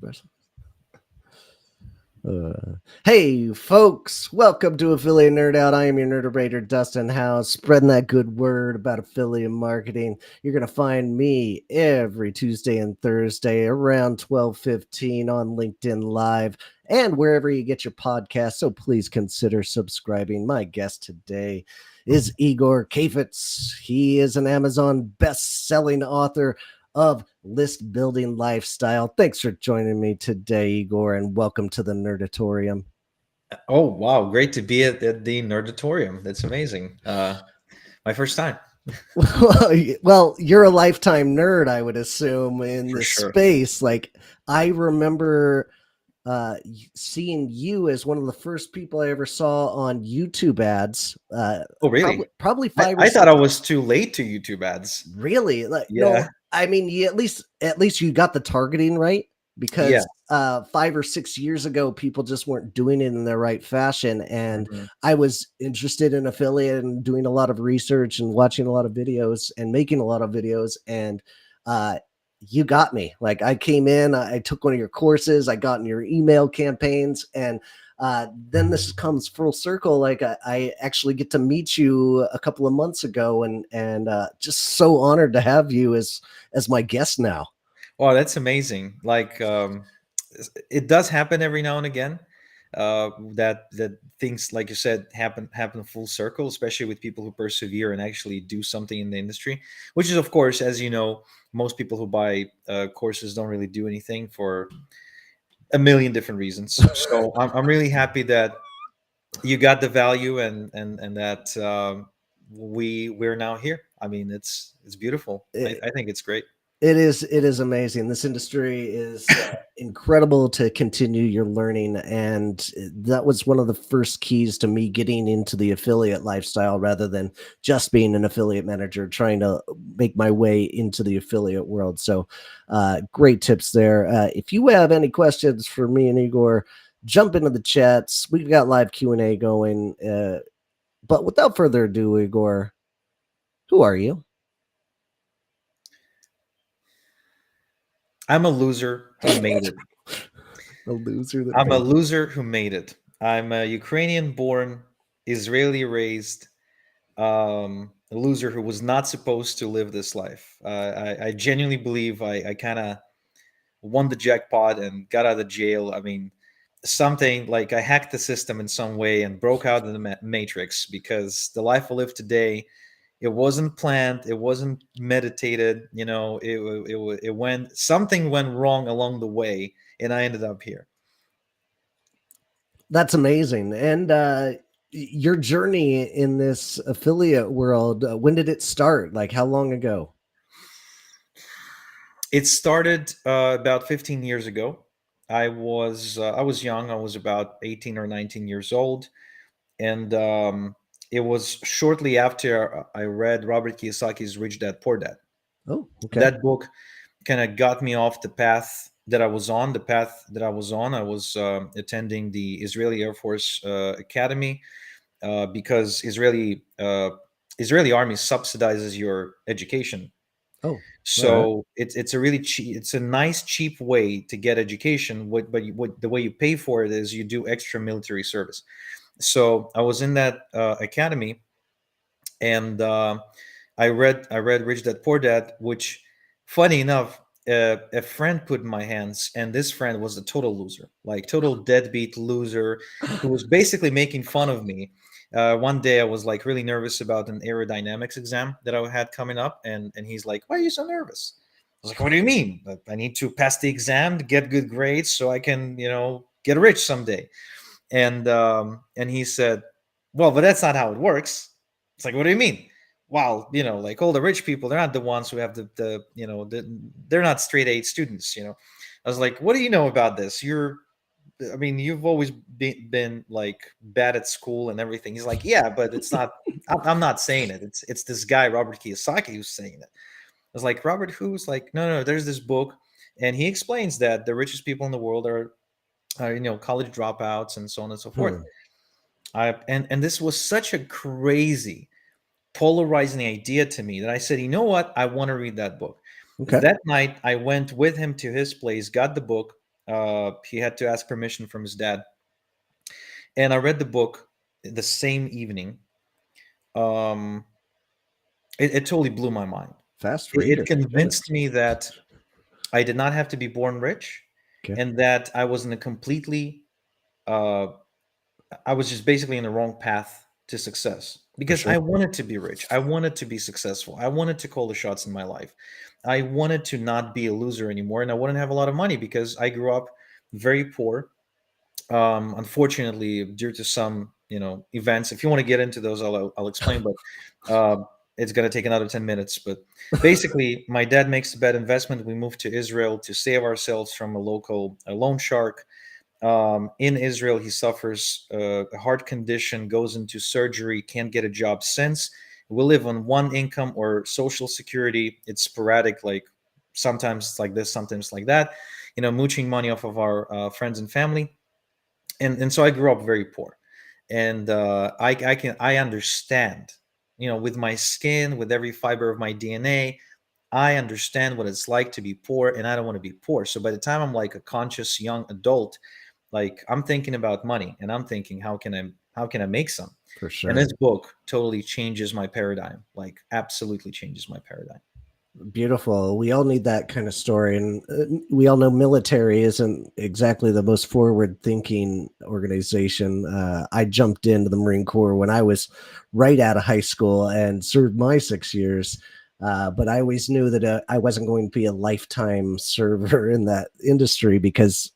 espresso. Hey, folks, welcome to Affiliate Nerd Out. I am your nerdabrator, Dustin House, spreading that good word about affiliate marketing. You're going to find me every Tuesday and Thursday around 12:15 on LinkedIn Live and wherever you get your podcasts. So please consider subscribing. My guest today is Igor Kaifetz. He is an Amazon best-selling author of List Building Lifestyle. Thanks for joining me today, Igor, and welcome to the Nerdatorium. Oh, wow. Great to be at the Nerdatorium. That's amazing. My first time. Well, you're a lifetime nerd, I would assume, in For this sure. space. Like, I remember seeing you as one of the first people I ever saw on YouTube ads. Oh, really? Probably I, five or I thought six. I was too late to YouTube ads. Really? Like, no, Yeah. I mean, you at least you got the targeting right, Yeah. because 5 or 6 years ago, people just weren't doing it in the right fashion, and Mhm. I was interested in affiliate and doing a lot of research and watching a lot of videos and making a lot of videos, and uh, you got me. Like, I came in, I took one of your courses, I got in your email campaigns, and then this comes full circle. Like, I actually get to meet you a couple of months ago, and just so honored to have you as my guest now. Wow, that's amazing. Like, it does happen every now and again. That things, like you said, happen full circle, especially with people who persevere and actually do something in the industry. Which is, of course, as you know, most people who buy courses don't really do anything for a million different reasons. So I'm really happy that you got the value, and that we're now here. I mean, it's beautiful. I think it's great. It is amazing. This industry is incredible to continue your learning, and that was one of the first keys to me getting into the affiliate lifestyle rather than just being an affiliate manager, trying to make my way into the affiliate world. So, great tips there. If you have any questions for me and Igor, jump into the chats. We've got live Q&A going. But without further ado, Igor, who are you? I'm a loser who made it. A loser that I'm a made it. loser who made it. I'm a Ukrainian-born, Israeli-raised a loser who was not supposed to live this life. I genuinely believe I kind of won the jackpot and got out of jail. I mean, something like I hacked the system in some way and broke out of the matrix, because the life I live today, it wasn't planned, it wasn't meditated. It went, something went wrong along the way, and I ended up here. That's amazing. And your journey in this affiliate world, when did it start? Like, how long ago? It started about 15 years ago. I was young. I was about 18 or 19 years old, and it was shortly after I read Robert Kiyosaki's Rich Dad Poor Dad. Oh, okay. That book kind of got me off the path that I was on. The path that I was on, I was attending the Israeli Air Force Academy, because Israeli Army subsidizes your education. Oh, all right. So it's a really cheap, it's a nice cheap way to get education. What the way you pay for it is you do extra military service. So I was in that academy, and I read Rich Dad Poor Dad, which, funny enough, a friend put in my hands, and this friend was a total loser, like total deadbeat loser, who was basically making fun of me. One day I was like really nervous about an aerodynamics exam that I had coming up, and he's like, "Why are you so nervous?" I was like, "What do you mean? I need to pass the exam to get good grades so I can, get rich someday." And he said, "Well, but that's not how it works." It's like, "What do you mean?" Well, like all the rich people, they're not the ones who have they're not straight A students. I was like, "What do you know about this? I mean, you've always been like bad at school and everything." He's like, "Yeah, but it's not. I'm not saying it. It's this guy Robert Kiyosaki who's saying it." I was like, "Robert who's?" Like, "No, no. There's this book, and he explains that the richest people in the world are college dropouts and so on and so forth." Hmm. And this was such a crazy, polarizing idea to me that I said, "You know what? I want to read that book." Okay. That night, I went with him to his place, got the book. He had to ask permission from his dad, and I read the book the same evening. Um, it totally blew my mind. Fast It reader. Shit. convinced me that I did not have to be born rich, Okay. and that I was in a completely uh, I was just basically in the wrong path to success For because I sure. wanted to be rich. I wanted to be successful. I wanted to call the shots in my life. I wanted to not be a loser anymore, and I wouldn't have a lot of money because I grew up very poor. Unfortunately, due to some events. If you want to get into those, I'll explain. But it's going to take another 10 minutes. But basically, my dad makes a bad investment. We moved to Israel to save ourselves from a local loan shark. In Israel, he suffers a heart condition, goes into surgery, can't get a job since. We live on one income or social security. It's sporadic, like sometimes it's like this, sometimes like that. Mooching money off of our friends and family, and so I grew up very poor, and I understand, with my skin, with every fiber of my DNA. I understand what it's like to be poor, and I don't want to be poor. So by the time I'm like a conscious young adult, like I'm thinking about money, and I'm thinking, how can I make some? For And sure. this book totally changes my paradigm, like absolutely changes my paradigm. Beautiful. We all need that kind of story. And we all know military isn't exactly the most forward thinking organization. I jumped into the Marine Corps when I was right out of high school and served my 6 years. But I always knew that I wasn't going to be a lifetime server in that industry because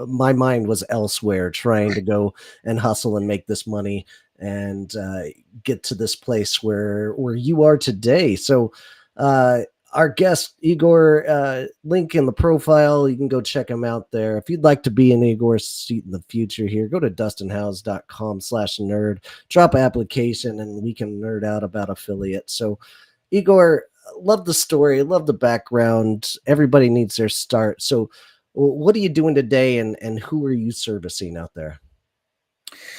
my mind was elsewhere, trying to go and hustle and make this money and get to this place where you are today. So, uh, our guest Igor, link in the profile. You can go check him out there. If you'd like to be in Igor's seat in the future here, go to dustinhouse.com/nerd, drop an application, and we can nerd out about affiliate. So, Igor, love the story, love the background. Everybody needs their start. So, what are you doing today, and who are you servicing out there?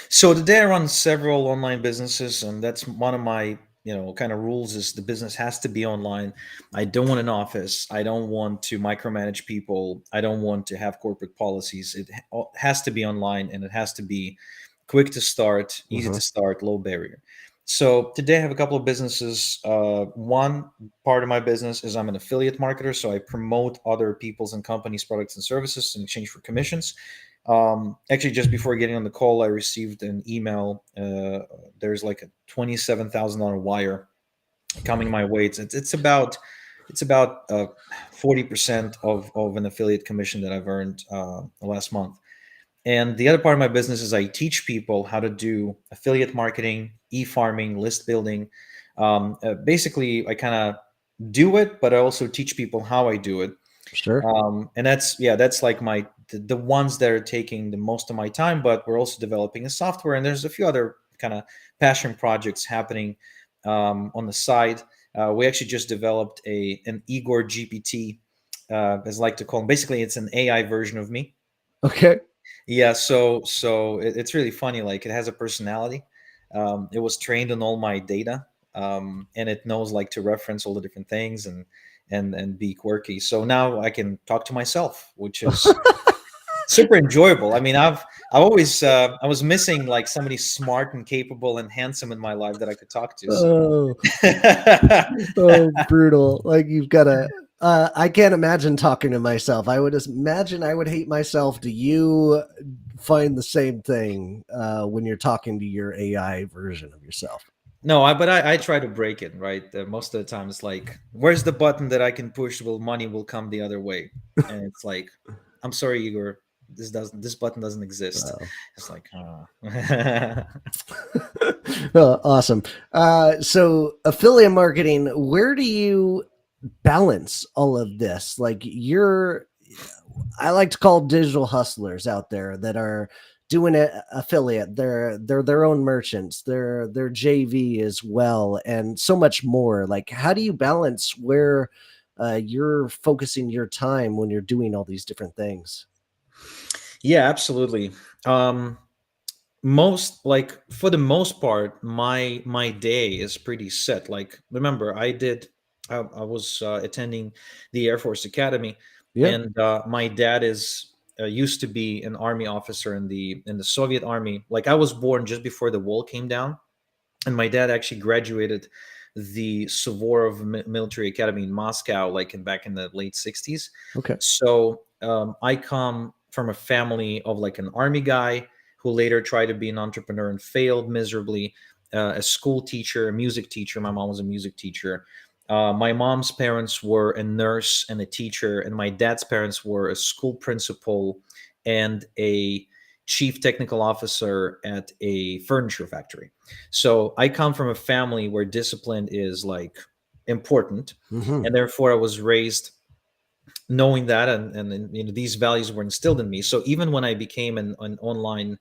So today I run several online businesses, and that's one of my kind of rules is the business has to be online. I don't want an office. I don't want to micromanage people. I don't want to have corporate policies. It has to be online, and it has to be quick to start, easy Mm-hmm. to start, low barrier. So today I have a couple of businesses. One part of my business is I'm an affiliate marketer, so I promote other people's and companies' products and services in exchange for commissions. Actually, just before getting on the call, I received an email. There's like a $27,000 wire coming my way. It's about 40% of an affiliate commission that I've earned last month. And the other part of my business is I teach people how to do affiliate marketing, e-farming, list building. Basically, I kind of do it, but I also teach people how I do it. Sure. And that's like the ones that are taking the most of my time. But we're also developing a software, and there's a few other kind of passion projects happening on the side. We actually just developed an Igor GPT, as I like to call him. Basically, it's an AI version of me. Okay. Yeah, so it's really funny. Like it has a personality. It was trained on all my data, and it knows like to reference all the different things and be quirky. So now I can talk to myself, which is super enjoyable. I mean, I've always I was missing like somebody smart and capable and handsome in my life that I could talk to. So Oh, oh, brutal. Like you've got to. I can't imagine talking to myself. I would just imagine I would hate myself. Do you find the same thing when you're talking to your AI version of yourself? no, but I try to break it, right. Most of the time it's like, where's the button that I can push? Will money will come the other way? And it's like, I'm sorry, Igor, this button doesn't exist. Wow. It's like, Oh, awesome. So affiliate marketing, where do you balance all of this? Like I like to call digital hustlers out there that are doing it affiliate. They're their own merchants. They're JV as well, and so much more. Like, how do you balance where you're focusing your time when you're doing all these different things? yeah, absolutely. Um, most like for the most part, my day is pretty set. Like, remember, I was attending the Air Force Academy, Yeah. and my dad is used to be an army officer in the Soviet army. Like I was born just before the wall came down, and my dad actually graduated the Suvorov Military Academy in Moscow, like back in the late '60s. Okay. So I come from a family of like an army guy who later tried to be an entrepreneur and failed miserably. A school teacher, a music teacher. My mom was a music teacher. My mom's parents were a nurse and a teacher, and my dad's parents were a school principal and a chief technical officer at a furniture factory. So I come from a family where discipline is like important, Hmm. and therefore I was raised knowing that, and you know these values were instilled in me. So even when I became an online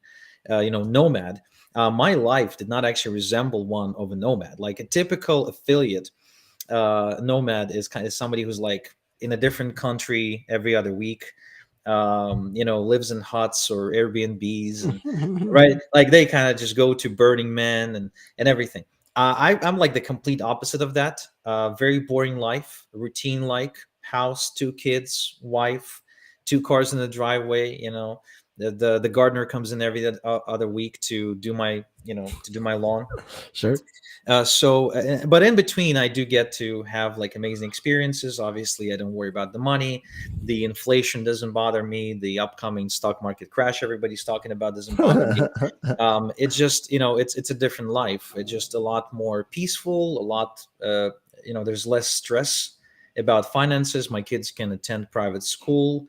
nomad, my life did not actually resemble one of a nomad. Like a typical affiliate nomad is kind of somebody who's like in a different country every other week, lives in huts or Airbnbs, and right, like they kind of just go to Burning Man and everything. I'm like the complete opposite of that. Very boring life, routine, like house, two kids, wife, two cars in the driveway. The gardener comes in every other week to do my lawn. Sure. But in between, I do get to have like amazing experiences. Obviously, I don't worry about the money. The inflation doesn't bother me. The upcoming stock market crash everybody's talking about doesn't bother me. It's just, it's a different life. It's just a lot more peaceful, a lot, there's less stress about finances. My kids can attend private school.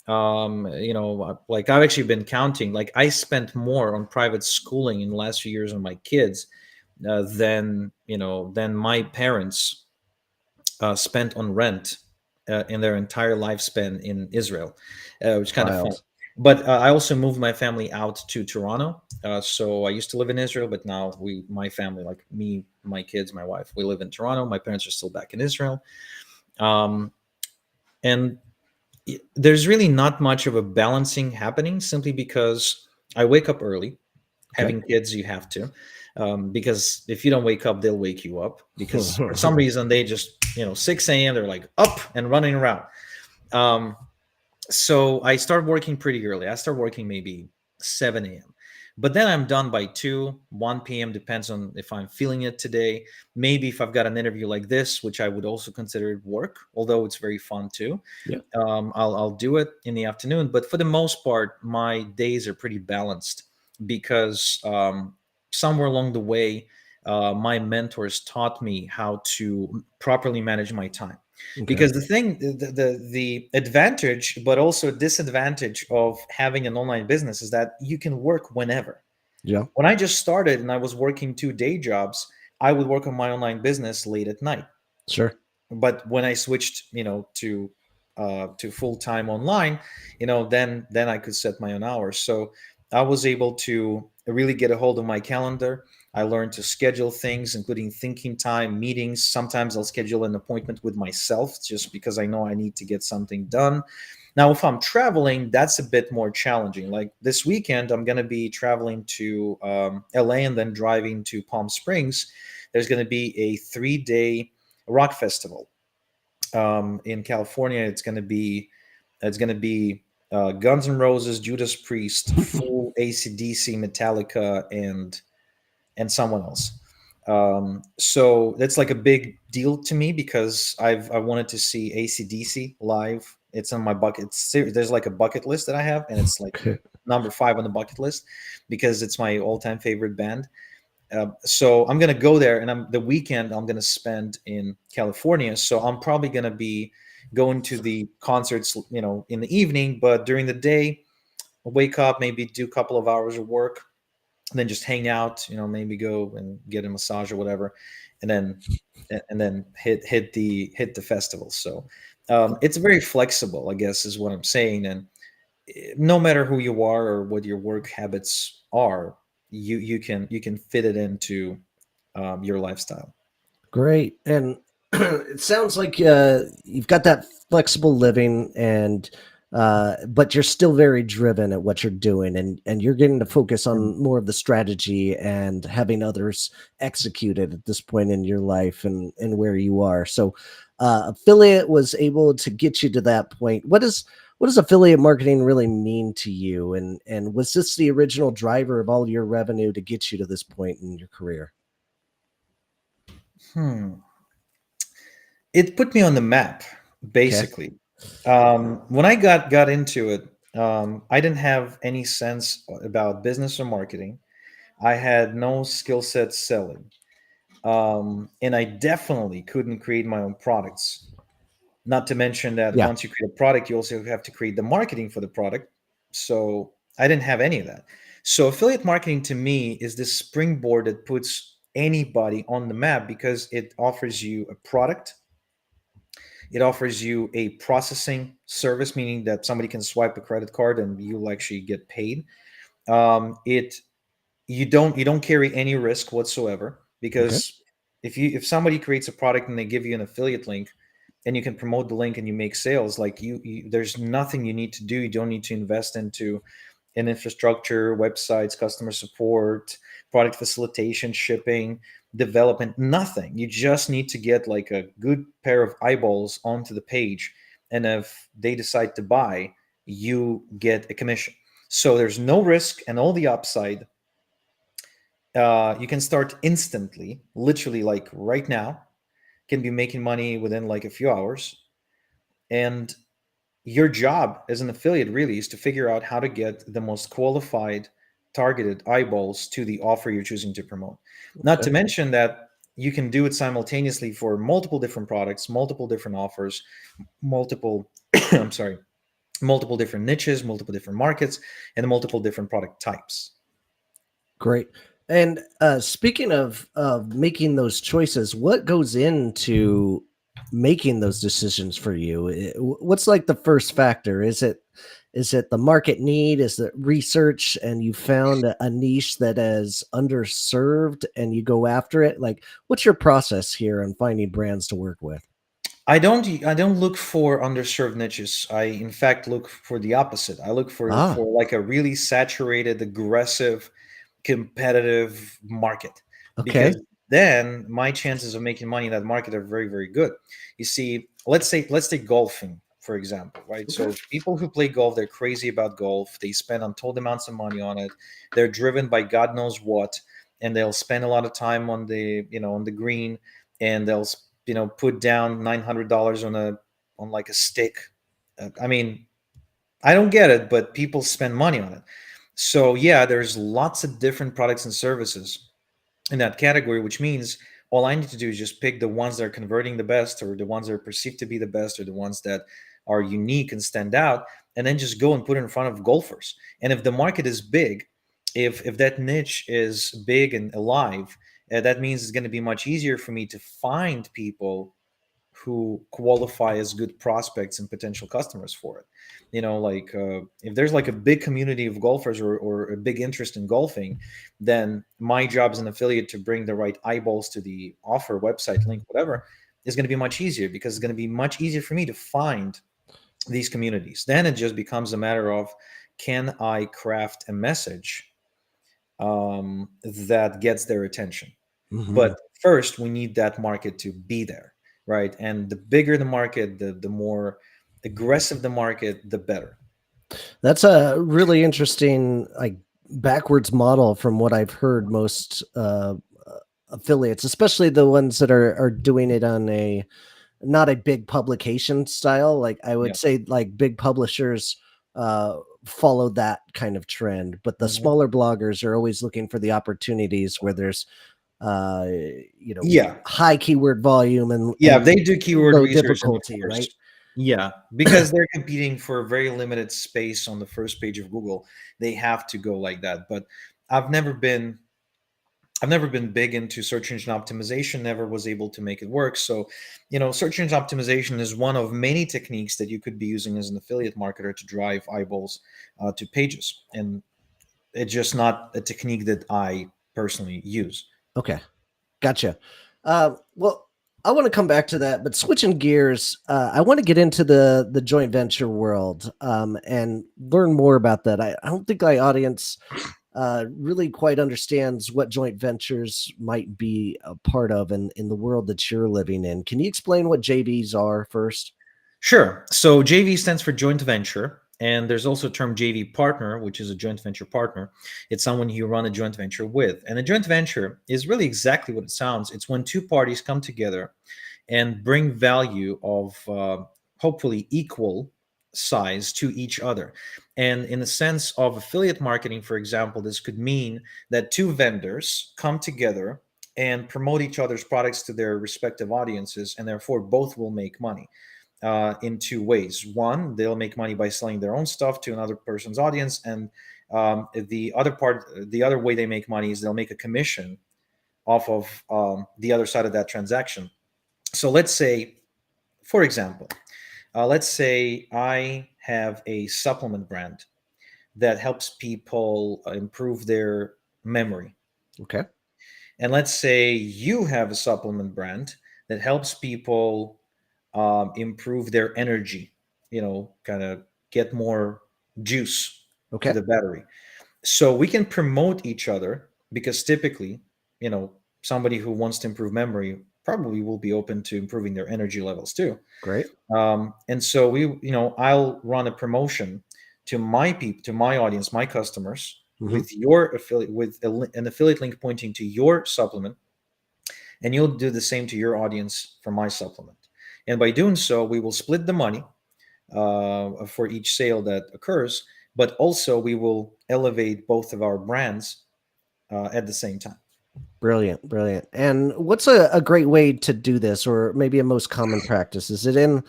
Like I've actually been counting, like I spent more on private schooling in the last few years on my kids than my parents spent on rent in their entire lifespan in Israel, which is kind of fun. Wild. But I also moved my family out to Toronto. So I used to live in Israel, but now my family, like me, my kids, my wife, we live in Toronto. My parents are still back in Israel. Um, and there's really not much of a balancing happening simply because I wake up early. Okay. Having kids, you have to, because if you don't wake up, they'll wake you up, because for some reason they just 6 a.m. they're like up and running around. So I start working pretty early. I start working maybe 7 a.m., but then I'm done by 2 1 p.m., depends on if I'm feeling it today. Maybe if I've got an interview like this, which I would also consider work, although it's very fun too. Yeah. I'll do it in the afternoon, but for the most part my days are pretty balanced, because somewhere along the way, my mentors taught me how to properly manage my time. Okay. Because the advantage, but also disadvantage of having an online business is that you can work whenever. Yeah. When I just started and I was working 2 day jobs, I would work on my online business late at night. Sure. But when I switched, to full time online, then I could set my own hours. So I was able to really get a hold of my calendar. I learned to schedule things, including thinking time, meetings. Sometimes I'll schedule an appointment with myself just because I know I need to get something done. Now, if I'm traveling, that's a bit more challenging. Like this weekend, I'm going to be traveling to LA and then driving to Palm Springs. There's going to be a 3 day rock festival in California. It's going to be Guns N' Roses, Judas Priest, full AC/DC, Metallica, and someone else. So that's like a big deal to me because I wanted to see AC/DC live. It's on my bucket. There's like a bucket list that I have, and it's like Okay. number 5 on the bucket list because it's my all-time favorite band. So I'm gonna go there, and the weekend I'm gonna spend in California. So I'm probably gonna be going to the concerts, in the evening. But during the day, I'll wake up, maybe do a couple of hours of work, and then just hang out. Maybe go and get a massage or whatever, and then hit the festival. So it's very flexible, I guess, is what I'm saying. And no matter who you are or what your work habits are, you can fit it into your lifestyle. Great. And it sounds like you've got that flexible living, and but you're still very driven at what you're doing, and you're getting to focus Mhm. on more of the strategy and having others execute it at this point in your life and where you are. So affiliate was able to get you to that point. What does affiliate marketing really mean to you? And was this the original driver of all your revenue to get you to this point in your career? Hmm. It put me on the map, Okay. basically. When I got into it, I didn't have any sense about business or marketing. I had no skill set selling, and I definitely couldn't create my own products. Not to mention that Yeah. once you create a product, you also have to create the marketing for the product. So I didn't have any of that. So affiliate marketing to me is this springboard that puts anybody on the map because it offers you a product. It offers you a processing service, meaning that somebody can swipe a credit card and you'll actually get paid. It you don't carry any risk whatsoever, Okay. because if somebody creates a product and they give you an affiliate link and you can promote the link and you make sales, like there's nothing you need to do. You don't need to invest into in infrastructure, websites, customer support, product facilitation, shipping, development, nothing. You just need to get like a good pair of eyeballs onto the page. And if they decide to buy, you get a commission. So there's no risk and all the upside. You can start instantly, literally like right now, can be making money within like a few hours. And your job as an affiliate really is to figure out how to get the most qualified targeted eyeballs to the offer you're choosing to promote. Not Okay. to mention that you can do it simultaneously for multiple different products, multiple different offers, multiple I'm sorry, multiple different niches, multiple different markets, and multiple different product types. Great. And speaking of making those choices, what goes into making those decisions for you? What's like the first factor? Is it the market need? Is it research and you found a niche that is underserved and you go after it? Like, what's your process here on finding brands to work with? I don't look for underserved niches. I in fact look for the opposite. I look for Ah, like a really saturated, aggressive, competitive market, okay. because then my chances of making money in that market are very, very good. You see, let's take golfing for example, right? Okay. So people who play golf, they're crazy about golf. They spend untold amounts of money on it. They're driven by God knows what, and they'll spend a lot of time on the green, and they'll put down $900 on like a stick. I mean, I don't get it, but people spend money on it. So yeah, there's lots of different products and services in that category, which means all I need to do is just pick the ones that are converting the best, or the ones that are perceived to be the best, or the ones that are unique and stand out, and then just go and put it in front of golfers. And if the market is big, if that niche is big and alive, that means it's going to be much easier for me to find people who qualify as good prospects and potential customers for it. Like if there's like a big community of golfers, or a big interest in golfing, then my job as an affiliate to bring the right eyeballs to the offer, website, link, whatever, is going to be much easier, because it's going to be much easier for me to find these communities. Then it just becomes a matter of, can I craft a message that gets their attention? Hmm. But first, we need that market to be there, right? And the bigger the market, the more aggressive the market, the better. That's a really interesting, like, backwards model from what I've heard most affiliates, especially the ones that are doing it on a not a big publication style. Like I Yeah. would say, like big publishers follow that kind of trend, but the Mhm. smaller bloggers are always looking for the opportunities where there's uh, you know Yeah. high keyword volume Yeah. and They do keyword low research, and of difficulty, right? course, yeah, because they're competing for a very limited space on the first page of Google. They have to go like that. But I've never been I've never been big into search engine optimization, never was able to make it work. So, search engine optimization is one of many techniques that you could be using as an affiliate marketer to drive eyeballs to pages. And it's just not a technique that I personally use. Okay. Gotcha. Well, I want to come back to that, but switching gears, I want to get into the joint venture world and learn more about that. I don't think my audience really quite understands what joint ventures might be a part of in the world that you're living in. Can you explain what JVs are first? Sure. So JV stands for joint venture, and there's also a term JV partner, which is a joint venture partner. It's someone you run a joint venture with, and a joint venture is really exactly what it sounds. It's when two parties come together and bring value of hopefully equal size to each other. And in the sense of affiliate marketing, for example, this could mean that two vendors come together and promote each other's products to their respective audiences, and therefore both will make money in two ways. One, they'll make money by selling their own stuff to another person's audience, and the other way they make money is they'll make a commission off of the other side of that transaction. So let's say, for example, let's say I have a supplement brand that helps people improve their memory. Okay. And let's say you have a supplement brand that helps people improve their energy, kind of get more juice to Okay. the battery. So we can promote each other because typically, somebody who wants to improve memory probably will be open to improving their energy levels too. Great. And so I'll run a promotion to my people, to my audience, my customers, Hmm. with your affiliate, with an affiliate link pointing to your supplement, and you'll do the same to your audience for my supplement. And by doing so, we will split the money for each sale that occurs, but also we will elevate both of our brands at the same time. Brilliant, brilliant. And what's a great way to do this, or maybe a most common practice? Is it in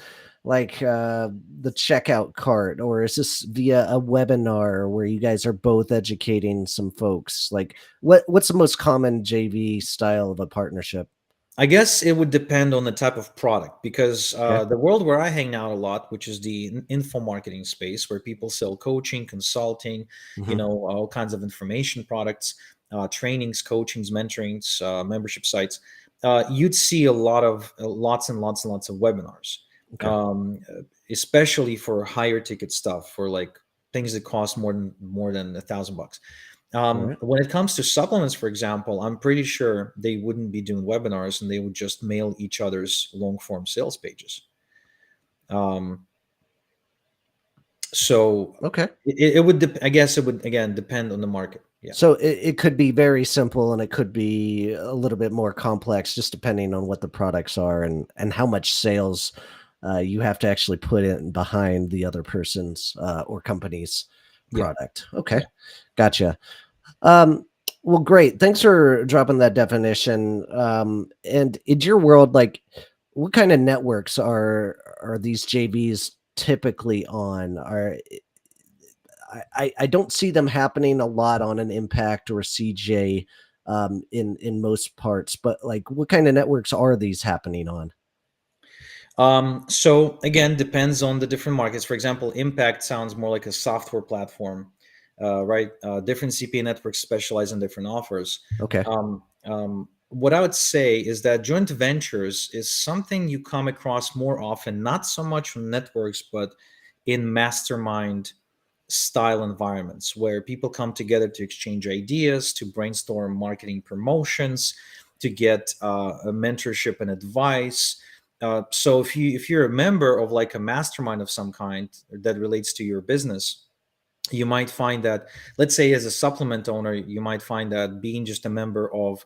like the checkout cart, or is this via a webinar where you guys are both educating some folks? Like, what's the most common JV style of a partnership? I guess it would depend on the type of product, because Okay. the world where I hang out a lot, which is the info marketing space, where people sell coaching, consulting, Hmm. all kinds of information products, trainings, coachings, mentorings, membership sites. You'd see a lot of lots and lots and lots of webinars, Okay. um, especially for higher ticket stuff, for like things that cost more than $1,000. All right. When it comes to supplements, for example, I'm pretty sure they wouldn't be doing webinars, and they would just mail each other's long form sales pages. Um, so Okay. it would, I guess it would again depend on the market. Yeah. So it could be very simple and it could be a little bit more complex, just depending on what the products are and how much sales you have to actually put in behind the other person's or company's Yeah. product. Okay, Yeah. gotcha. Um, well, great. Thanks for dropping that definition. And in your world, like, what kind of networks are these JVs typically on? I don't see them happening a lot on an Impact or a CJ in most parts, but like what kind of networks are these happening on? So again, depends on the different markets. For example, Impact sounds more like a software platform, right? Different CPA networks specialize in different offers. Okay. What I would say is that joint ventures is something you come across more often, not so much from networks, but in mastermind style environments where people come together to exchange ideas, to brainstorm marketing promotions, to get a mentorship and advice. So if you're a member of like a mastermind of some kind that relates to your business, you might find that, let's say as a supplement owner, you might find that being just a member of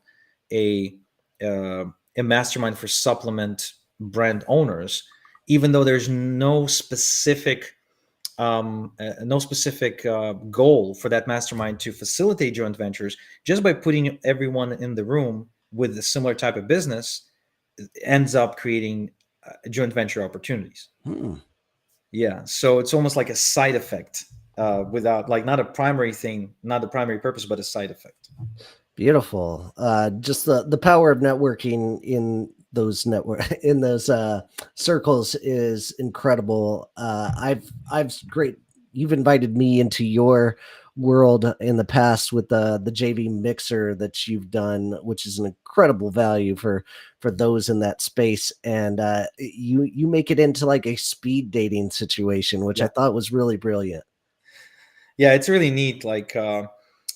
a uh, a mastermind for supplement brand owners, even though there's no specific goal for that mastermind to facilitate joint ventures, just by putting everyone in the room with a similar type of business ends up creating joint venture opportunities. Hmm. Yeah, so it's almost like a side effect, without, like, not a primary thing, not the primary purpose, but a side effect. Beautiful. Just the power of networking in those network in those circles is incredible. I've great. You've invited me into your world in the past with the JV mixer that you've done, which is an incredible value for those in that space. And you make it into like a speed dating situation, which I Yeah, thought was really brilliant. yeah, it's really neat, like,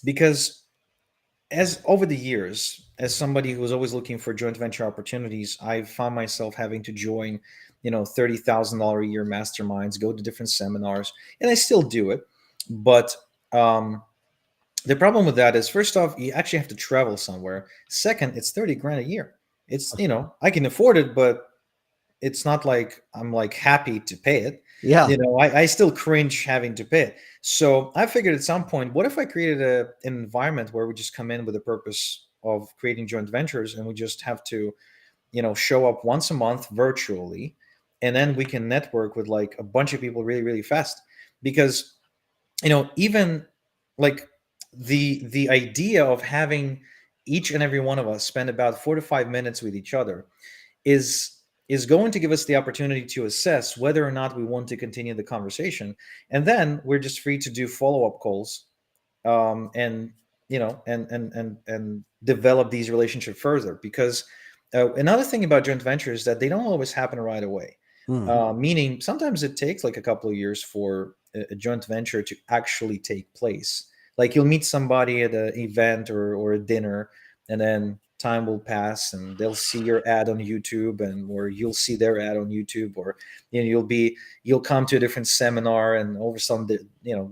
because as over the years, as somebody who was always looking for joint venture opportunities, I found myself having to join, $30,000 a year masterminds, go to different seminars, and I still do it. But the problem with that is, first off, you actually have to travel somewhere. Second, it's 30 grand a year. It's, I can afford it, but it's not like I'm like happy to pay it. Yeah. I still cringe having to pay it. So I figured at some point, what if I created an environment where we just come in with the purpose of creating joint ventures, and we just have to, show up once a month virtually, and then we can network with like a bunch of people really, really fast. Because, even like the idea of having each and every one of us spend about 4 to 5 minutes with each other is is going to give us the opportunity to assess whether or not we want to continue the conversation, and then we're just free to do follow-up calls, and and develop these relationships further. Because another thing about joint ventures is that they don't always happen right away. Hmm. Meaning sometimes it takes like a couple of years for a joint venture to actually take place. Like you'll meet somebody at an event or a dinner, and then time will pass and they'll see your ad on YouTube, and or you'll see their ad on YouTube, or you'll come to a different seminar, and all of a sudden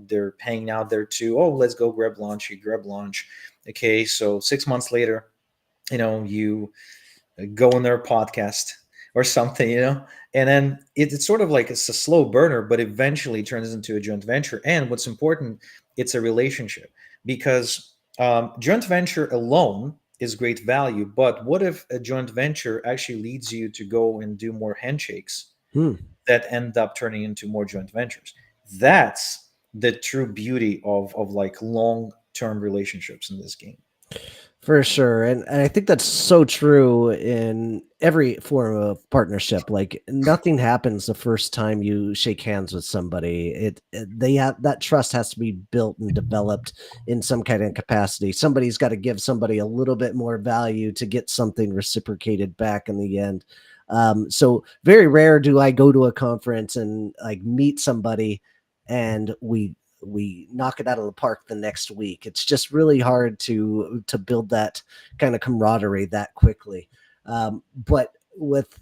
they're hanging out there too. Oh, let's go grab lunch. You grab lunch. Okay, so 6 months later, you go on their podcast or something, and then it's sort of like it's a slow burner, but eventually turns into a joint venture. And what's important, it's a relationship. Because joint venture alone is great value, but what if a joint venture actually leads you to go and do more handshakes Hmm. that end up turning into more joint ventures? That's the true beauty of like long term relationships in this game. For sure. And I think that's so true in every form of partnership. Like nothing happens the first time you shake hands with somebody. They have that trust has to be built and developed in some kind of capacity. Somebody's got to give somebody a little bit more value to get something reciprocated back in the end. So very rare do I go to a conference and like meet somebody and we knock it out of the park the next week. It's just really hard to build that kind of camaraderie that quickly. But with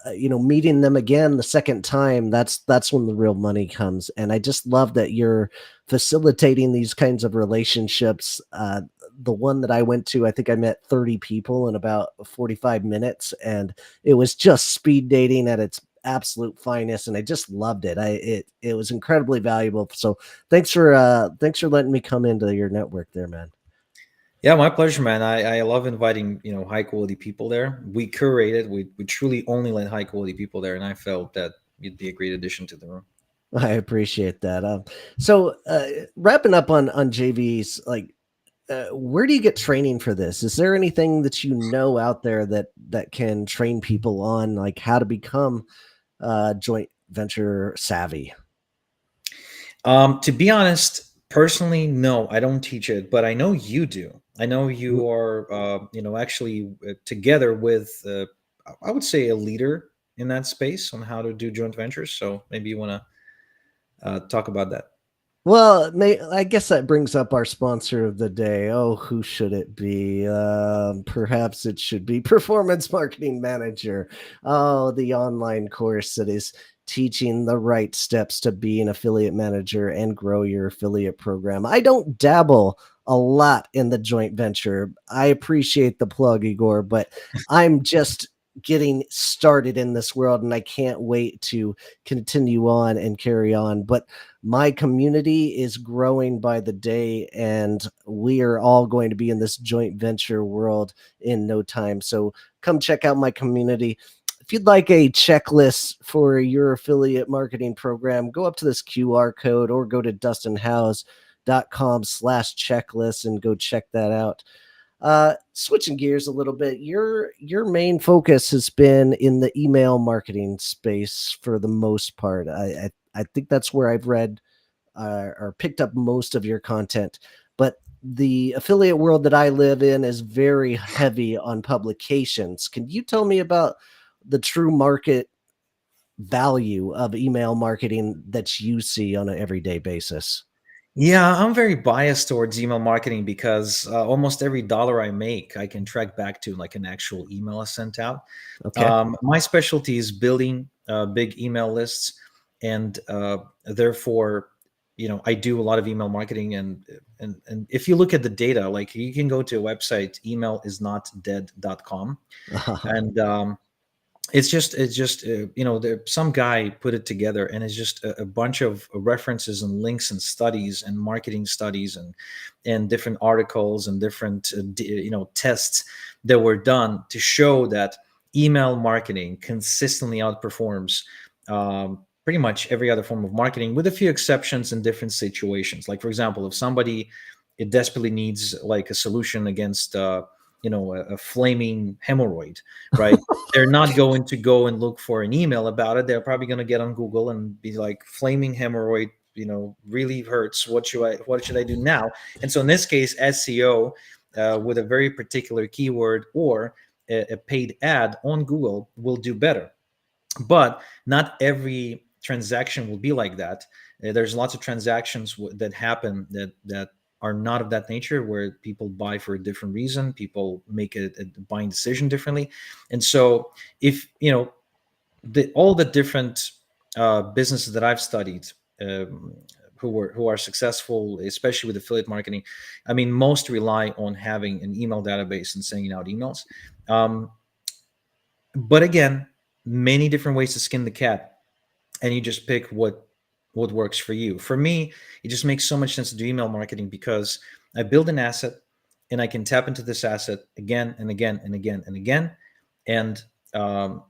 meeting them again the second time, that's when the real money comes. And I just love that you're facilitating these kinds of relationships. The one that I went to, I think I met 30 people in about 45 minutes, and it was just speed dating at its absolute finest, and I just loved it. It was incredibly valuable. So thanks for letting me come into your network there, man. Yeah, my pleasure, man. I love inviting, high quality people there. We curate it. We truly only let high quality people there, and I felt that you'd be a great addition to the room. I appreciate that. So wrapping up on JVs, like where do you get training for this? Is there anything that you know out there that can train people on like how to become joint venture savvy? To be honest, personally, no, I don't teach it, but I know you do. I know Mm. you are, actually together with, I would say, a leader in that space on how to do joint ventures. So maybe you want to talk about that. Well, I guess that brings up our sponsor of the day. Oh, who should it be? Perhaps it should be Performance Marketing Manager. Oh, the online course that is teaching the right steps to be an affiliate manager and grow your affiliate program. I don't dabble a lot in the joint venture. I appreciate the plug, Igor, but I'm just getting started in this world, and I can't wait to continue on and carry on. But my community is growing by the day, and we are all going to be in this joint venture world in no time. So come check out my community. If you'd like a checklist for your affiliate marketing program, go up to this QR code or go to dustinhouse.com/checklist and go check that out. Switching gears a little bit, your main focus has been in the email marketing space for the most part. I think that's where I've read or picked up most of your content. But the affiliate world that I live in is very heavy on publications. Can you tell me about the true market value of email marketing that you see on an everyday basis? Yeah, I'm very biased towards email marketing because almost every dollar I make, I can track back to like an actual email I sent out. Okay. My specialty is building big email lists, and therefore, I do a lot of email marketing. And if you look at the data, like you can go to a website, email-is-not-dead.com, and it's just some guy put it together, and it's just a bunch of references and links and studies and marketing studies and different articles and different tests that were done to show that email marketing consistently outperforms pretty much every other form of marketing, with a few exceptions in different situations. Like, for example, if somebody it desperately needs like a solution against a flaming hemorrhoid, right? They're not going to go and look for an email about it. They're probably going to get on Google and be like, flaming hemorrhoid, really hurts. What should I do now? And so in this case, SEO with a very particular keyword or a paid ad on Google will do better. But not every transaction will be like that. There's lots of transactions that happen that are not of that nature, where people buy for a different reason. People make a buying decision differently. And so if all the different businesses that I've studied, um, who are successful, especially with affiliate marketing, I mean, most rely on having an email database and sending out emails. um, but again, many different ways to skin the cat, and you just pick what works for you. For me, it just makes so much sense to do email marketing because I build an asset, and I can tap into this asset again and again and again and again. And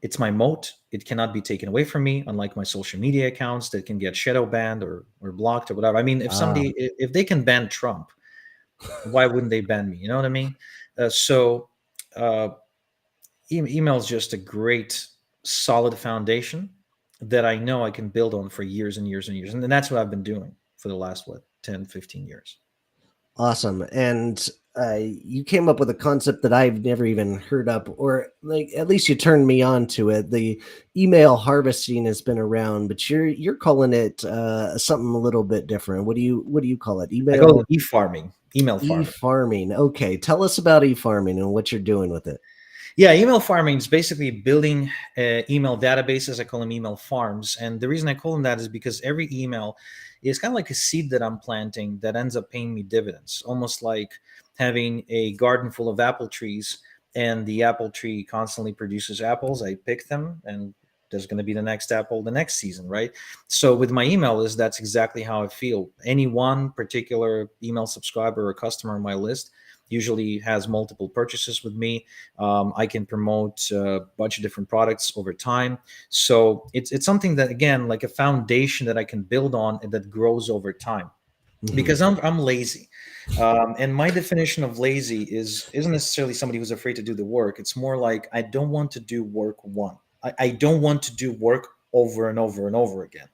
it's my moat. It cannot be taken away from me, unlike my social media accounts that can get shadow banned or blocked or whatever. I mean, Ah, if they can ban Trump, why wouldn't they ban me? You know what I mean? So uh, email is just a great, solid foundation that I know I can build on for years and years and years. And that's what I've been doing for the last, 10, 15 years. awesome. And you came up with a concept that I've never even heard of, or like at least you turned me on to it. The email harvesting has been around, but you're calling it something a little bit different. What do you call it? I call it Email e-farming, email farming. e-farming. Okay, tell us about e-farming and what you're doing with it. Yeah, email farming is basically building email databases. I call them email farms. And the reason I call them that is because every email is kind of like a seed that I'm planting that ends up paying me dividends, almost like having a garden full of apple trees, and the apple tree constantly produces apples. I pick them, and there's going to be the next apple the next season, right? So with my email list, that's exactly how I feel. Any one particular email subscriber or customer on my list usually has multiple purchases with me. I can promote a bunch of different products over time. So it's something that, again, like a foundation that I can build on and that grows over time. Mhm. Because I'm lazy, and my definition of lazy isn't necessarily somebody who's afraid to do the work. It's more like I don't want to do work I don't want to do work over and over and over again,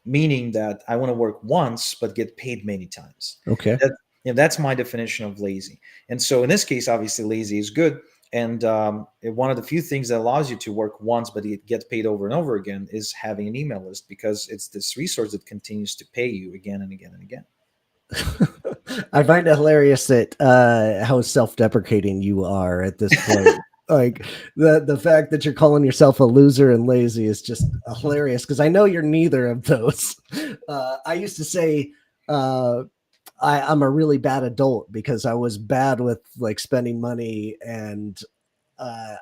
meaning that I want to work once but get paid many times. Okay. That, that's my definition of lazy. And so in this case, obviously, lazy is good. And one of the few things that allows you to work once but it gets paid over and over again is having an email list, because it's this resource that continues to pay you again and again and again. I find it hilarious that how self-deprecating you are at this point. Like the fact that you're calling yourself a loser and lazy is just hilarious because I know you're neither of those. I used to say I'm a really bad adult because I was bad with like spending money and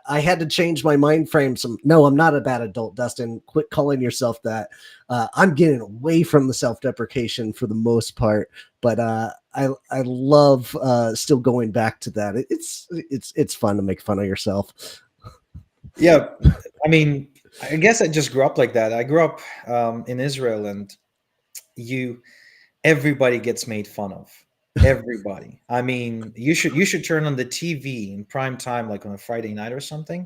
I had to change my mind frame. No, I'm not a bad adult, Dustin. Quit calling yourself that. I'm getting away from the self-deprecation for the most part, but I love still going back to that. It's fun to make fun of yourself. Yeah, I mean, I guess I just grew up like that. I grew up in Israel, and you everybody gets made fun of. Everybody. I mean, you should turn on the TV in prime time, like on a Friday night or something.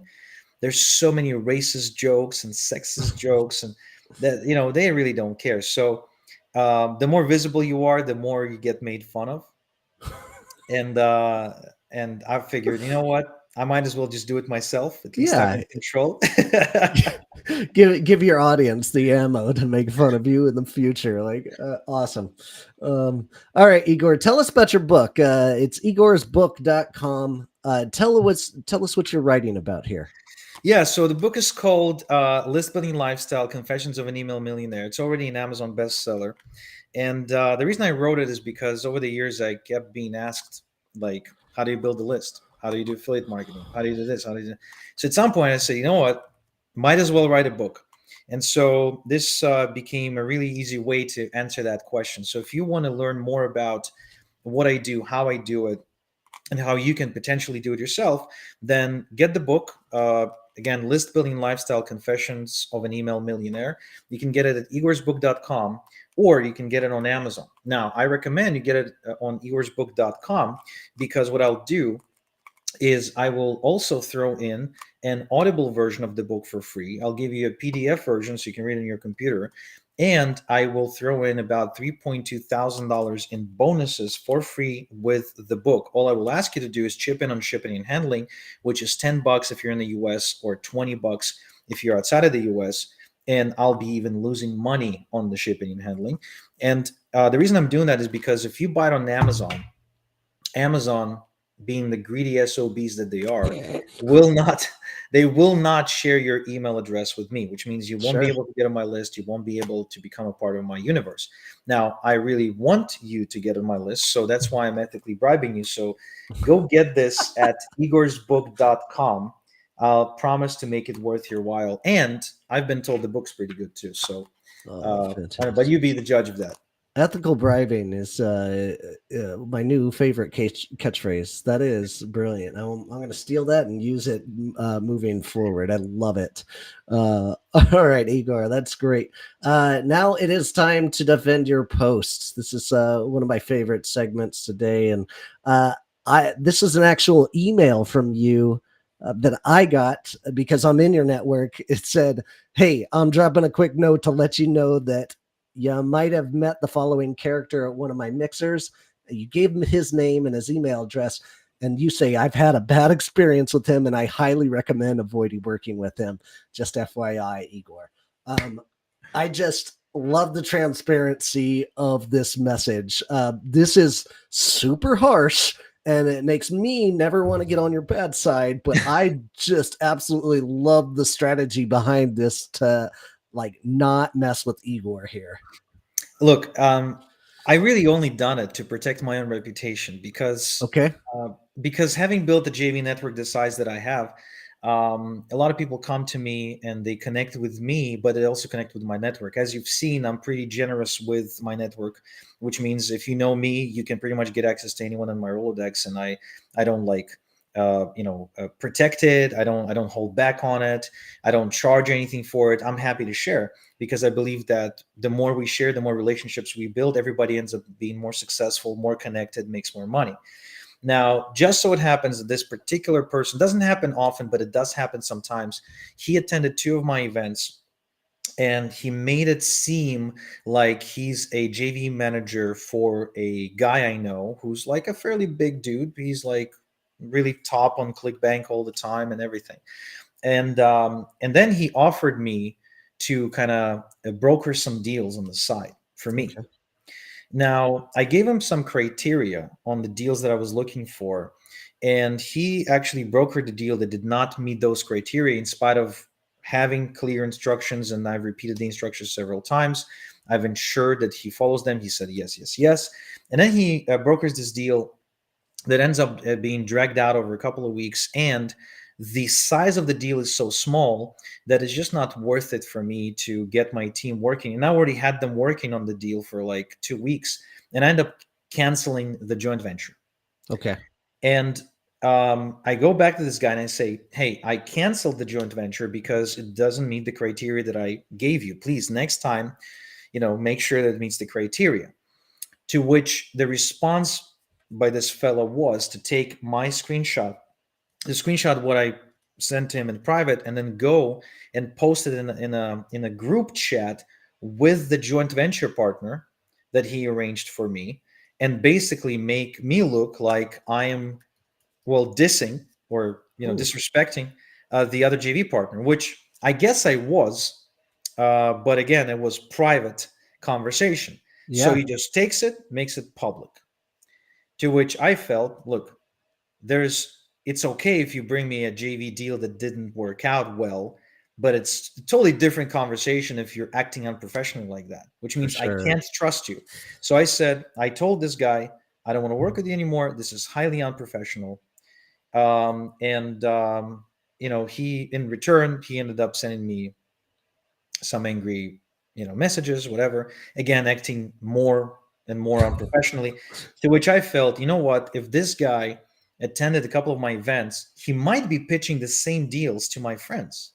There's so many racist jokes and sexist jokes, and that they really don't care. So the more visible you are, the more you get made fun of. And I figured, you know what? I might as well just do it myself. At least I'm Yeah, in control. give your audience the ammo to make fun of you in the future. Like awesome. All right, Igor, tell us about your book. It's igorsbook.com. Tell us what you're writing about here. Yeah, so the book is called List Building Lifestyle: Confessions of an Email Millionaire. It's already an Amazon bestseller. And the reason I wrote it is because over the years I kept being asked, like, how do you build a list? How do you do affiliate marketing? How do you do this? How do you do... So at some point I said, you know what? Might as well write a book. And so this became a really easy way to answer that question. So if you want to learn more about what I do, how I do it, and how you can potentially do it yourself, then get the book. Again, List Building Lifestyle: Confessions of an Email Millionaire. You can get it at igorsbook.com, or you can get it on Amazon. Now, I recommend you get it on igorsbook.com, because what I'll do is I will also throw in an audible version of the book for free. I'll give you a PDF version so you can read it on your computer. And I will throw in about $3,200 in bonuses for free with the book. All I will ask you to do is chip in on shipping and handling, which is $10 if you're in the US, or $20 if you're outside of the US. And I'll be even losing money on the shipping and handling. And the reason I'm doing that is because if you buy it on Amazon, Amazon, being the greedy SOBs that they are, will not they will not share your email address with me, which means you won't be Sure. able to get on my list, you won't be able to become a part of my universe. Now, I really want you to get on my list, so that's why I'm ethically bribing you. So go get this at igorsbook.com. I'll promise to make it worth your while. And I've been told the book's pretty good too. So Oh, but fantastic. you be the judge of that. Ethical bribing is my new favorite catchphrase. That is brilliant. I'm going to steal that and use it moving forward. I love it. All right, Igor, that's great. Now it is time to defend your posts. This is one of my favorite segments today, and uh, this is an actual email from you. That I got because I'm in your network. It said, "Hey, I'm dropping a quick note to let you know that you might have met the following character at one of my mixers. You gave him his name and his email address, and you say, I've had a bad experience with him and I highly recommend avoiding working with him. Just FYI, Igor." I just love the transparency of this message. This is super harsh and it makes me never want to get on your bad side, but I just absolutely love the strategy behind this to like not mess with Igor here. Look, I really only done it to protect my own reputation, Okay. uh, because having built the JV network the size that I have, a lot of people come to me and they connect with me, but they also connect with my network. As you've seen, I'm pretty generous with my network, which means if you know me, you can pretty much get access to anyone in my Rolodex, and I don't like protect it. I don't hold back on it. I don't charge anything for it. I'm happy to share, because I believe that the more we share, the more relationships we build. Everybody ends up being more successful, more connected, makes more money. Now, just so it happens that this particular person, doesn't happen often, but it does happen sometimes. He attended two of my events, and he made it seem like he's a JV manager for a guy I know who's like a fairly big dude. He's like really top on ClickBank all the time and everything. And then he offered me to kind of broker some deals on the side for me. Okay. Now, I gave him some criteria on the deals that I was looking for, and he actually brokered the deal that did not meet those criteria, in spite of having clear instructions. And I've repeated the instructions several times. I've ensured that he follows them. He said yes, yes, yes. And then he brokers this deal that ends up being dragged out over a couple of weeks. And the size of the deal is so small that it's just not worth it for me to get my team working. And I already had them working on the deal for like 2 weeks, and I end up canceling the joint venture. Okay. And I go back to this guy and I say, hey, I canceled the joint venture because it doesn't meet the criteria that I gave you. Please, next time, make sure that it meets the criteria. To which the response by this fellow was to take my screenshot, the screenshot what I sent to him in private, and then go and post it in a group chat with the joint venture partner that he arranged for me, and basically make me look like I am, well, dissing, or Ooh. disrespecting the other JV partner, which I guess I was, but again, it was private conversation. So Yeah. he just takes it, makes it public. To which I felt, look, there's it's okay if you bring me a JV deal that didn't work out well, but it's a totally different conversation if you're acting unprofessionally like that, which For means I sure. can't trust you. So I told this guy, I don't want to work with you anymore. This is highly unprofessional. And he, in return, he ended up sending me some angry, messages, whatever. Again, acting more and more unprofessionally. To which I felt, you know what? If this guy attended a couple of my events, he might be pitching the same deals to my friends.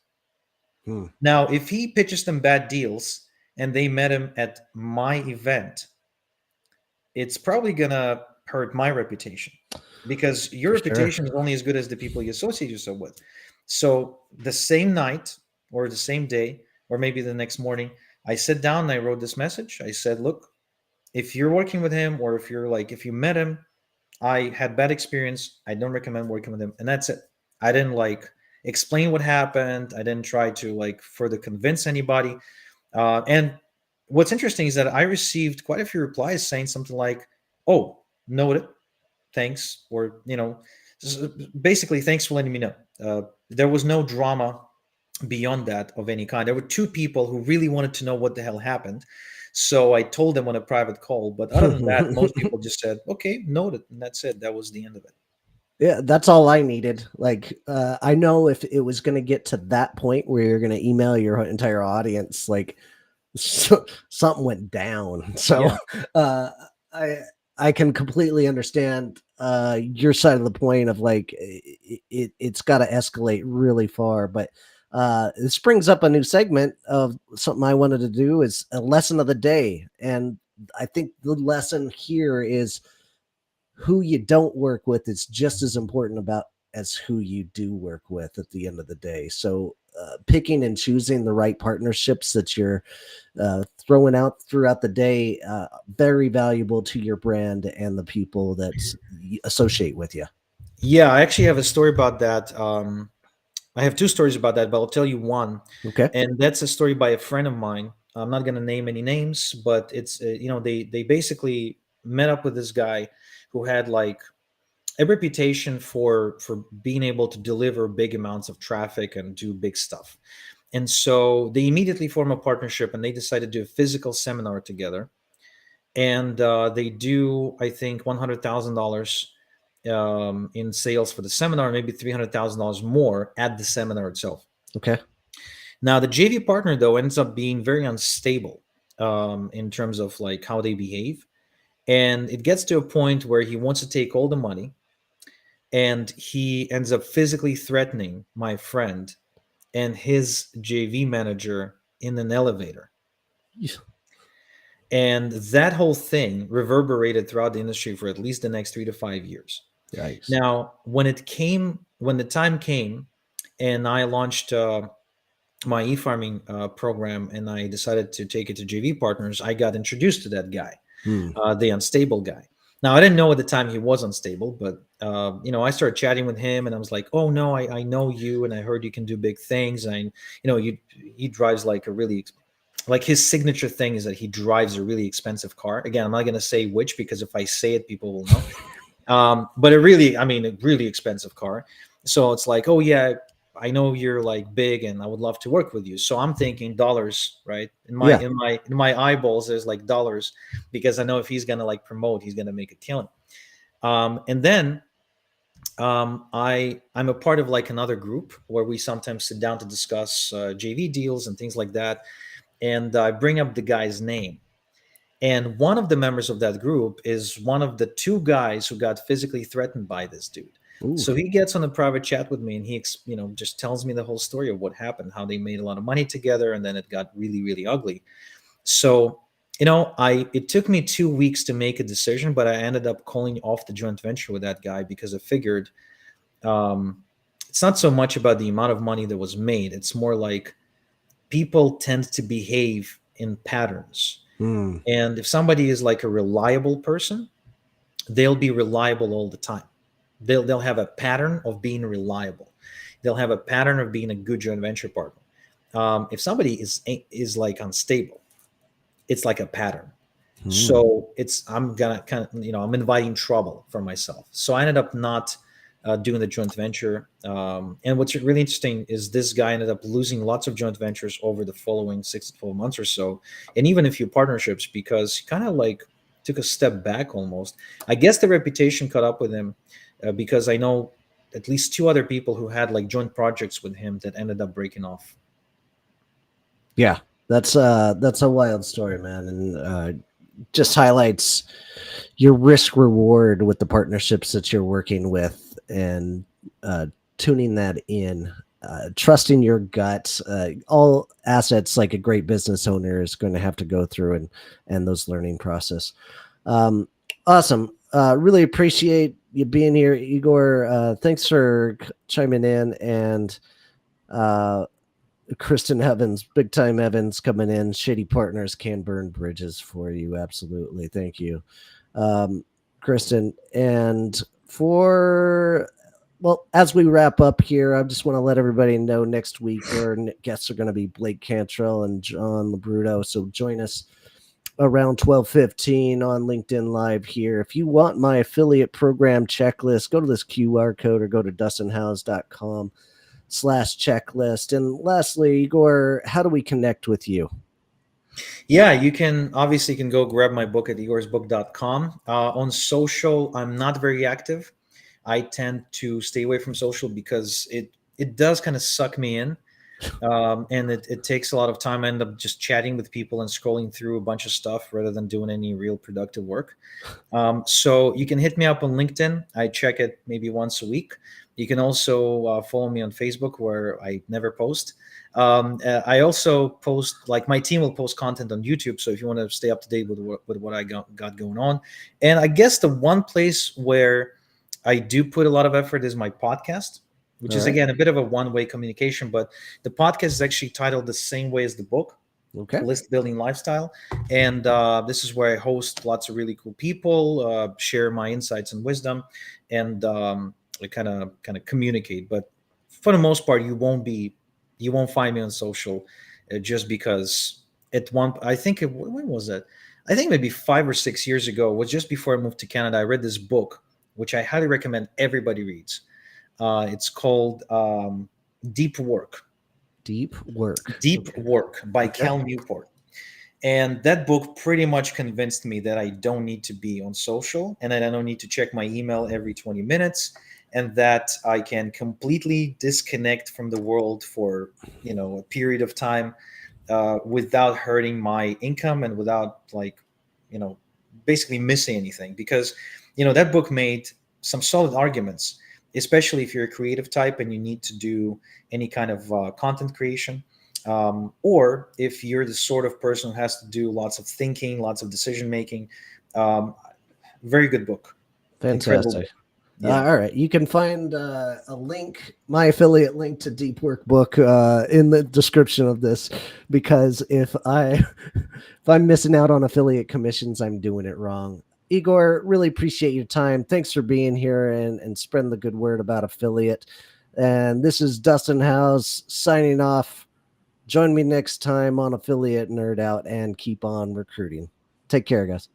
Hmm. Now, if he pitches them bad deals and they met him at my event, it's probably gonna hurt my reputation, because your For sure. reputation is only as good as the people you associate yourself with. So the same night or the same day or maybe the next morning, I sat down and I wrote this message. I said, look, if you're working with him, or if you met him, I had bad experience. I don't recommend working with him, and that's it. I didn't explain what happened. I didn't try to further convince anybody. And what's interesting is that I received quite a few replies saying something like, "Oh, noted, thanks," or basically, "Thanks for letting me know." There was no drama beyond that of any kind. There were two people who really wanted to know what the hell happened. So I told them on a private call. But other than that, most people just said, okay, noted. And that's it. That was the end of it. Yeah, that's all I needed. Like, I know if it was going to get to that point where you're going to email your entire audience, like, something went down. So, Yeah. uh, I I can completely understand your side of the point of like it's got to escalate really far. But this brings up a new segment of something I wanted to do is a lesson of the day, and I think the lesson here is who you don't work with is just as important about as who you do work with at the end of the day. So picking and choosing the right partnerships that you're throwing out throughout the day, very valuable to your brand and the people that associate with you. Yeah. I actually have a story about that. I have two stories about that, but I'll tell you one. Okay. And that's a story by a friend of mine. I'm not going to name any names, but it's, they basically met up with this guy who had a reputation for being able to deliver big amounts of traffic and do big stuff. And so they immediately form a partnership and they decide to do a physical seminar together. And they do, I think, $100,000 in sales for the seminar, maybe $300,000 more at the seminar itself. Okay. Now, the JV partner, though, ends up being very unstable in terms of how they behave. And it gets to a point where he wants to take all the money, and he ends up physically threatening my friend and his JV manager in an elevator. And that whole thing reverberated throughout the industry for at least the next 3 to 5 years. Yikes. Now, when the time came, and I launched my e-farming program, and I decided to take it to JV partners, I got introduced to that guy, Hmm. the unstable guy. Now, I didn't know at the time he was unstable, but I started chatting with him, and I was like, "Oh no, I know you, and I heard you can do big things." And he drives his signature thing is that he drives a really expensive car. Again, I'm not going to say which, because if I say it, people will know. But a really expensive car. So it's like, oh yeah, I know you're big, and I would love to work with you. So I'm thinking dollars, right? Yeah. In my eyeballs, there's dollars, because I know if he's gonna promote, he's gonna make a killing. And then I'm a part of another group where we sometimes sit down to discuss JV deals and things like that. And I bring up the guy's name. And one of the members of that group is one of the two guys who got physically threatened by this dude. Ooh. So he gets on a private chat with me, and he, just tells me the whole story of what happened, how they made a lot of money together, and then it got really, really ugly. So, it took me 2 weeks to make a decision, but I ended up calling off the joint venture with that guy, because I figured it's not so much about the amount of money that was made. It's more like people tend to behave in patterns. Hmm. And if somebody is a reliable person, they'll be reliable all the time. They'll have a pattern of being reliable. They'll have a pattern of being a good joint venture partner. If somebody is unstable, it's like a pattern. Hmm. So I'm gonna I'm inviting trouble for myself. So I ended up not doing the joint venture. And what's really interesting is this guy ended up losing lots of joint ventures over the following 6 to 12 months or so, and even a few partnerships because he kind of like took a step back almost. I guess the reputation caught up with him because I know at least two other people who had like joint projects with him that ended up breaking off. Yeah, that's a wild story, man, and just highlights your risk reward with the partnerships that you're working with, and tuning that in, trusting your gut. All assets, like a great business owner, is going to have to go through, and those learning process. Um, awesome. Really appreciate you being here, Igor. Thanks for chiming in, and uh, Kristen Evans, big time Evans coming in. Shitty partners can burn bridges for you. Absolutely. Thank you, Kristen. And for, well, as we wrap up here, I just want to let everybody know next week our guests are going to be Blake Cantrell and John Labruto. So join us around 12:15 on LinkedIn Live here. If you want my affiliate program checklist, go to this QR code or go to dustinhouse.com/checklist. And lastly, Igor, how do we connect with you? Yeah, you can obviously can go grab my book at igorsbook.com. On social, I'm not very active. I tend to stay away from social because it does kind of suck me in. And it takes a lot of time. I end up just chatting with people and scrolling through a bunch of stuff rather than doing any real productive work. So you can hit me up on LinkedIn. I check it maybe once a week. You can also follow me on Facebook, where I never post. I also post, like, my team will post content on YouTube. So if you want to stay up to date with what I got going on. And I guess the one place where I do put a lot of effort is my podcast, which All is, right. again, a bit of a one-way communication, but the podcast is actually titled the same way as the book, Okay. List Building Lifestyle. And this is where I host lots of really cool people, share my insights and wisdom, and kind of communicate. But for the most part, you won't find me on social, just because at one, I think when was that? I think maybe 5 or 6 years ago, was just before I moved to Canada. I read this book, which I highly recommend everybody reads. It's called Deep Work. Deep work. Deep Okay. Work by Okay. Cal Newport. And that book pretty much convinced me that I don't need to be on social, and that I don't need to check my email every 20 minutes, and that I can completely disconnect from the world for, a period of time, without hurting my income and without, like, you know, basically missing anything. Because, that book made some solid arguments, especially if you're a creative type and you need to do any kind of content creation, or if you're the sort of person who has to do lots of thinking, lots of decision making. um, Very good book. Incredible Fantastic. book. Yeah. All right. You can find a link, my affiliate link to Deep Work book, in the description of this, because if I'm missing out on affiliate commissions, I'm doing it wrong. Igor, really appreciate your time. Thanks for being here and spreading the good word about affiliate. And this is Dustin House signing off. Join me next time on Affiliate Nerd Out and keep on recruiting. Take care, guys.